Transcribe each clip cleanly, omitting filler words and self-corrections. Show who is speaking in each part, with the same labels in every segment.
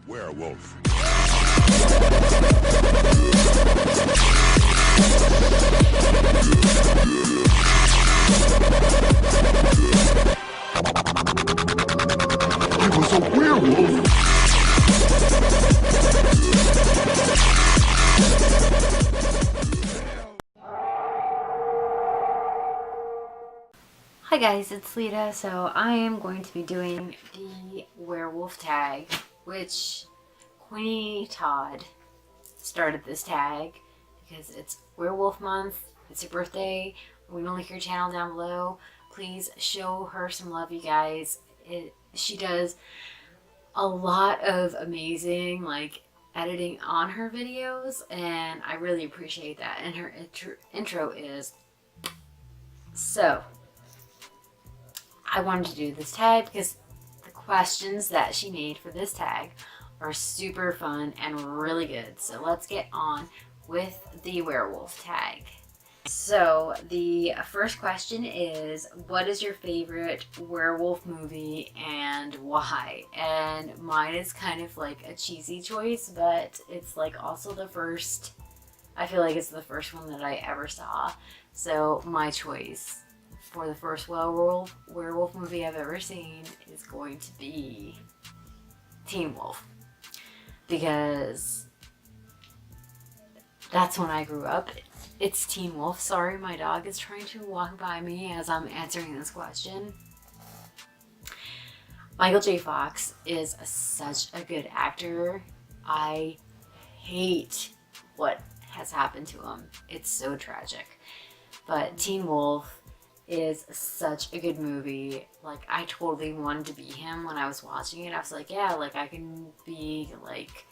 Speaker 1: Werewolf. I was a werewolf.
Speaker 2: Hi guys, it's Lita. So I am going to be doing the werewolf tag, which Kweeny Todd started this tag because it's werewolf month. It's her birthday. We will link her channel down below. Please show her some love, you guys. She does a lot of amazing editing on her videos, and I really appreciate that. And her intro is so. I wanted to do this tag because the questions that she made for this tag are super fun and really good. So let's get on with the werewolf tag. So the first question is, what is your favorite werewolf movie and why? And mine is kind of like a cheesy choice, but it's like also the first, I feel like it's the first one that I ever saw. So my choice for the first werewolf movie I've ever seen is going to be Teen Wolf, because that's when I grew up. It's Teen Wolf. Sorry, my dog is trying to walk by me as I'm answering this question. Michael J. Fox is such a good actor. I hate what has happened to him. It's so tragic. But Teen Wolf is such a good movie. Like, I totally wanted to be him when I was watching it. I was like, yeah, like I can be like,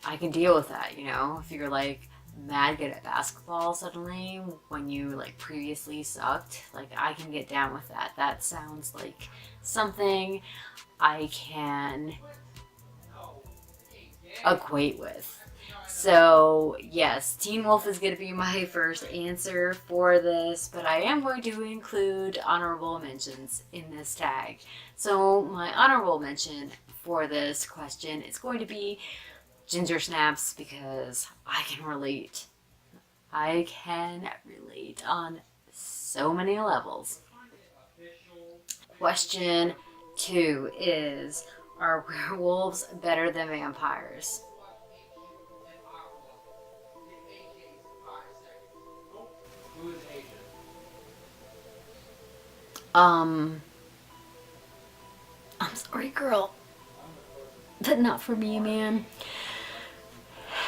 Speaker 2: I can deal with that, you know? If you're like mad good at basketball suddenly when you like previously sucked, like I can get down with that. That sounds like something I can equate with. So yes, Teen Wolf is going to be my first answer for this, but I am going to include honorable mentions in this tag. So my honorable mention for this question is going to be Ginger Snaps, because I can relate. I can relate on so many levels. Question 2 is, are werewolves better than vampires? I'm sorry, girl, but not for me, man.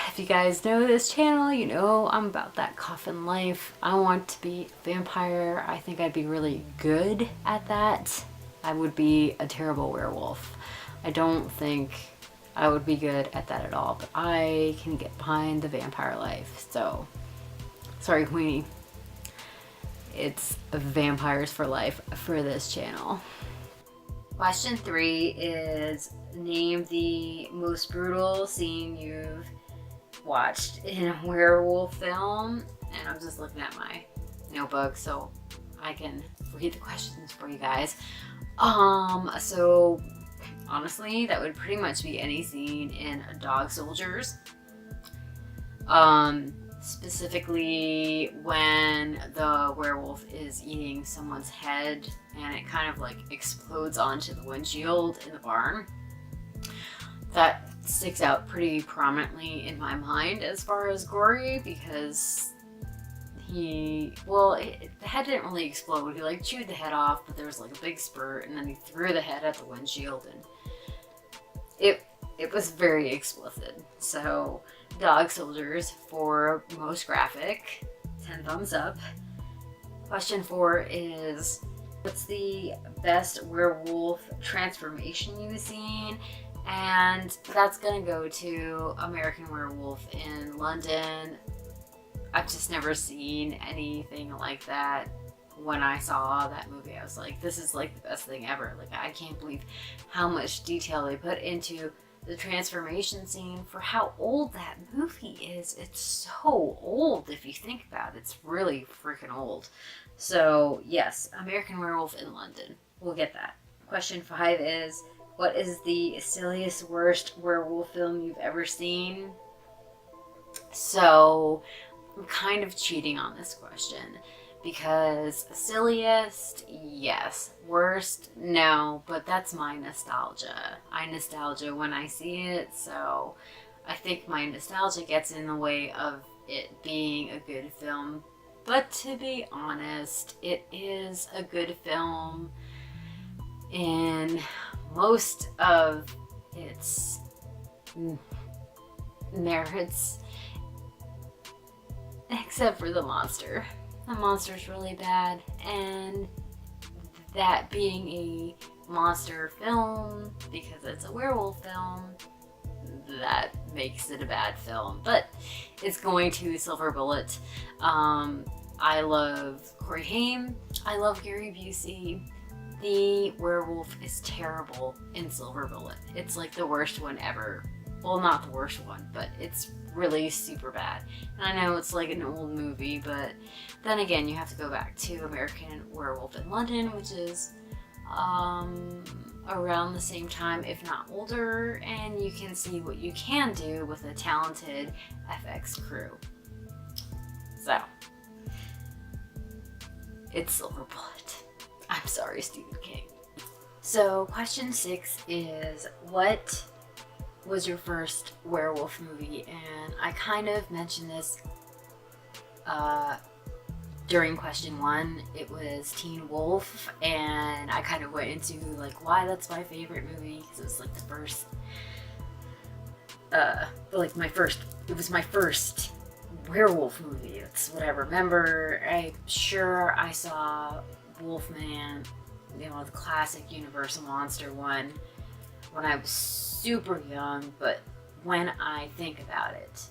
Speaker 2: If you guys know this channel, you know I'm about that coffin life. I want to be a vampire. I think I'd be really good at that. I would be a terrible werewolf. I don't think I would be good at that at all, but I can get behind the vampire life. So, sorry, Queenie. It's vampires for life for this channel. Question 3 is, name the most brutal scene you've watched in a werewolf film. And I'm just looking at my notebook so I can read the questions for you guys. So honestly, that would pretty much be any scene in Dog Soldiers. Specifically when the werewolf is eating someone's head and it kind of like explodes onto the windshield in the barn. That sticks out pretty prominently in my mind as far as gory, because the head didn't really explode. He like chewed the head off, but there was like a big spurt, and then he threw the head at the windshield, and it was very explicit. So Dog Soldiers for most graphic, 10 thumbs up. Question 4 is, what's the best werewolf transformation you've seen? And that's gonna go to American Werewolf in London. I've just never seen anything like that. When I saw that movie, I was like, this is like the best thing ever. Like, I can't believe how much detail they put into the transformation scene for how old that movie is. It's so old if you think about it. It's really freaking old. So yes, American Werewolf in London. We'll get that. Question 5 is, What is the silliest, worst werewolf film you've ever seen? So I'm kind of cheating on this question because silliest, yes. Worst, no. But that's my nostalgia. I nostalgia when I see it, so I think my nostalgia gets in the way of it being a good film. But to be honest, it is a good film in most of its merits, except for the monster. The monster's really bad, and that being a monster film, because it's a werewolf film, that makes it a bad film. But it's going to Silver Bullet. I love Corey Haim. I love Gary Busey. The werewolf is terrible in Silver Bullet. It's like the worst one ever. Well, not the worst one, but it's really super bad. And I know it's like an old movie, but then again, you have to go back to American Werewolf in London, which is around the same time, if not older, and you can see what you can do with a talented FX crew. So, it's Silver Bullet. I'm sorry, Stephen King. So, question 6 is, what was your first werewolf movie? And I kind of mentioned this during question 1. It was Teen Wolf, and I kind of went into like why that's my favorite movie, because it was like the first it was my first werewolf movie. It's what I remember. I'm sure I saw Wolfman, you know, the classic Universal monster one, when I was super young, but when I think about it,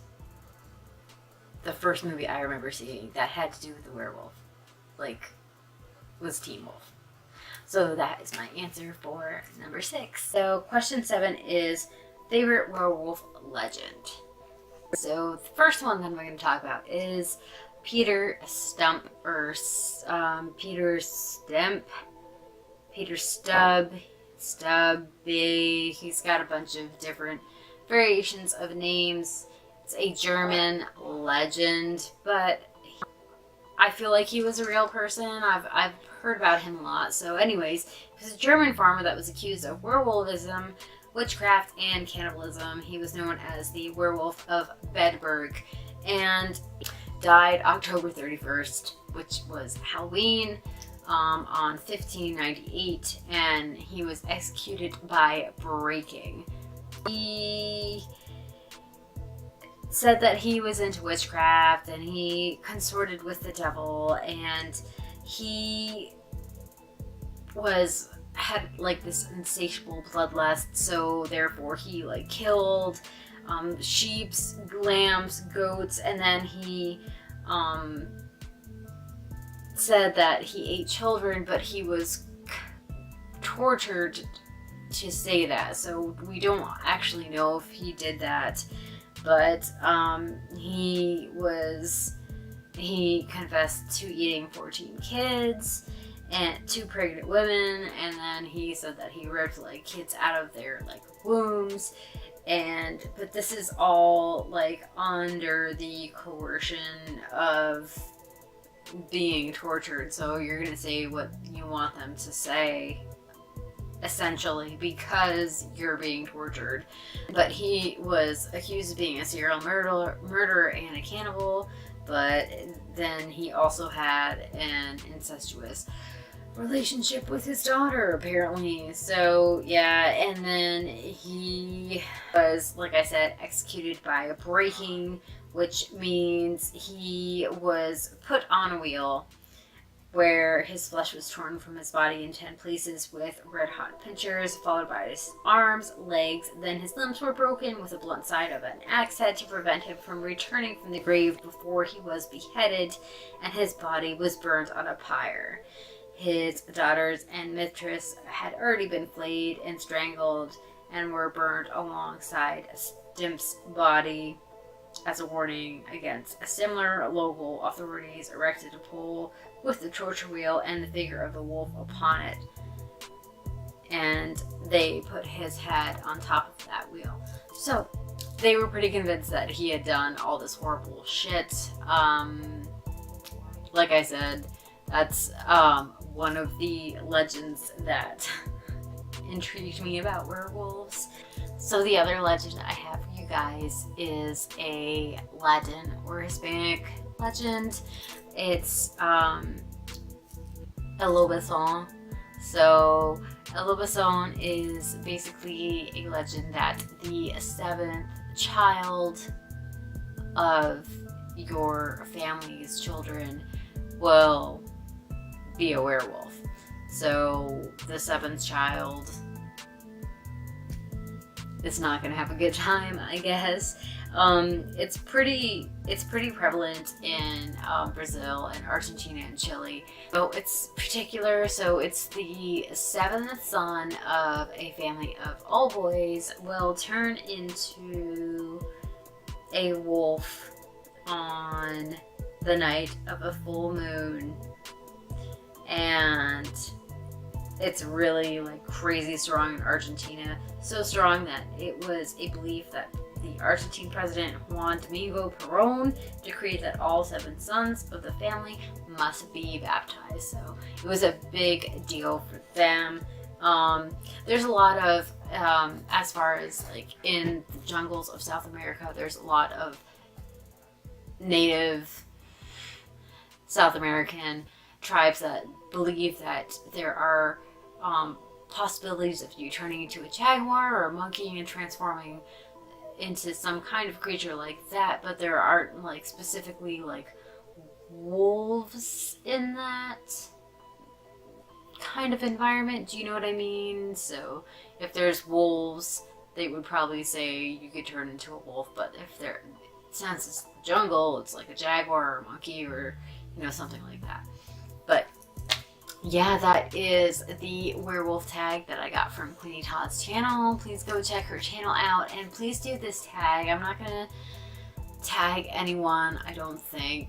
Speaker 2: the first movie I remember seeing that had to do with the werewolf, like, was Teen Wolf. So that is my answer for number 6. So question 7 is favorite werewolf legend. So the first one that I'm going to talk about is Peter Stump, or Peter Stubby. He's got a bunch of different variations of names. It's a German legend, but I feel like he was a real person. I've heard about him a lot. So anyways, he was a German farmer that was accused of werewolfism, witchcraft, and cannibalism. He was known as the Werewolf of Bedburg, and died October 31st, which was Halloween, on 1598, and he was executed by breaking. He said that he was into witchcraft and he consorted with the devil, and he had like this insatiable bloodlust, so therefore he like killed sheep, lambs, goats, and then he said that he ate children, but he was tortured to say that, so we don't actually know if he did that. But he confessed to eating 14 kids and 2 pregnant women, and then he said that he ripped like kids out of their like wombs, but this is all like under the coercion of being tortured, so you're gonna say what you want them to say, essentially, because you're being tortured. But he was accused of being a serial murderer and a cannibal, but then he also had an incestuous relationship with his daughter, apparently. So yeah, and then he was, like I said, executed by a breaking, which means he was put on a wheel where his flesh was torn from his body in 10 places with red-hot pincers, followed by his arms, legs, then his limbs were broken with a blunt side of an axe head to prevent him from returning from the grave before he was beheaded, and his body was burned on a pyre. His daughters and mistress had already been flayed and strangled and were burned alongside Stimp's body as a warning against a similar. Local authorities erected a pole with the torture wheel and the figure of the wolf upon it. And they put his head on top of that wheel. So they were pretty convinced that he had done all this horrible shit. Like I said, that's one of the legends that intrigued me about werewolves. So the other legend I have for you guys is a Latin or Hispanic legend. It's El Lobezón. So El Lobezón is basically a legend that the 7th child of your family's children will be a werewolf. So the 7th child is not gonna have a good time, I guess. It's pretty prevalent in Brazil and Argentina and Chile. So it's particular, so it's the 7th son of a family of all boys will turn into a wolf on the night of a full moon. And it's really like crazy strong in Argentina. So strong that it was a belief that the Argentine president Juan Domingo Perón decreed that all 7 sons of the family must be baptized. So it was a big deal for them. There's a lot of, as far as like in the jungles of South America, there's a lot of native South American tribes that believe that there are possibilities of you turning into a jaguar or a monkey and transforming into some kind of creature like that, but there aren't like specifically like wolves in that kind of environment. Do you know what I mean? So if there's wolves, they would probably say you could turn into a wolf, but if they're, since it's jungle, it's like a jaguar or a monkey or, you know, something like that. But yeah, that is the werewolf tag that I got from Kweeny Todd's channel. Please go check her channel out and please do this tag. I'm not gonna tag anyone, I don't think,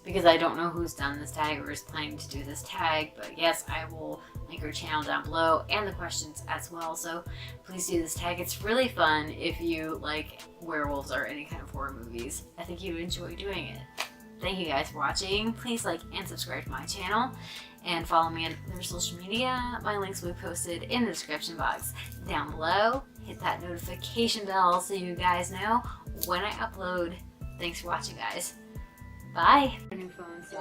Speaker 2: because I don't know who's done this tag or is planning to do this tag. But yes, I will link her channel down below and the questions as well. So please do this tag. It's really fun if you like werewolves or any kind of horror movies. I think you enjoy doing it. Thank you guys for watching. Please like and subscribe to my channel and follow me on other social media. My links will be posted in the description box down below. Hit that notification bell so you guys know when I upload. Thanks for watching, guys. Bye. New phone, so